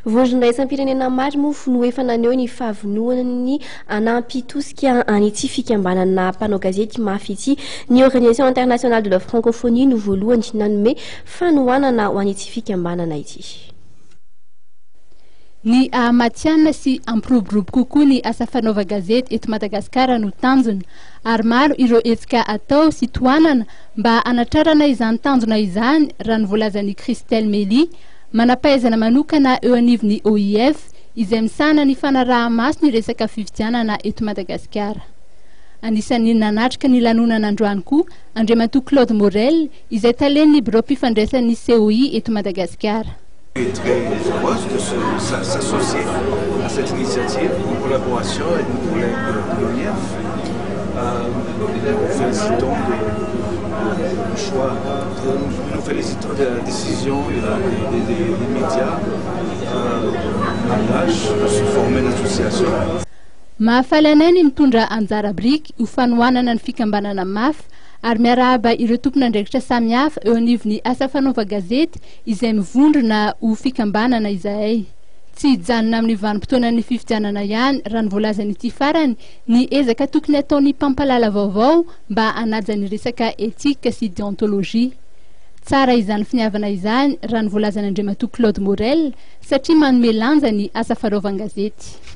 Vondrondraisam-pirenena maro moa no efa naneho ny fahavinoany anampitosika an'ity fikambanana mpanao gazety mafy ity. Ny Organisation internationale de la francophonie no voalohany nanome fanohanana ho an'ity fikambanana ity. Ny ahamatsiana sy ampiroborobo kokoa ny asa fanaova gazety eto Madagasikara no tanjona, ary maro ireo hetsika atao sy toanana mba anatrarana izany tanjona izany, raha nivolazan'i Christelle Mély, manampahaizana manokana eo anivon'ny OIF izay misana ny fanaraha-maso ny resaka fifidianana eto Madagasikara. Anisan'ny nanatrika ny lanonana androany koa Andriamatoa Claude Morel izay talen'ny bureau mpifandraisan'ny COI eto Madagasikara. est très heureuse de s'associer à cette initiative en collaboration avec nos collègues de l'OIF. Nous félicitons du choix, nous félicitons de la décision des médias malgaches de se former une association. Mahafaly ny mitondra anjara briky ho fanohanana ny fikambanana mafy ary miarahaba ireo tompon'andraikitra samihafa eo anivon'ny asa fanaova gazety izay mivondrona ho fikambanana izay. Tsy hijanona amin'ny vanim-potoanan'ny fifidianana ihany raha ny voalazan'ity farany ny ezaka tokony ataon'ny mpampalala vaovao mba hanaja ny resaka etika sy déontologie. Tsara izany finiavana izany raha ny voalazan'Andriamatoa Claude Morel satria manome lanja ny asa fanaovan-gazety.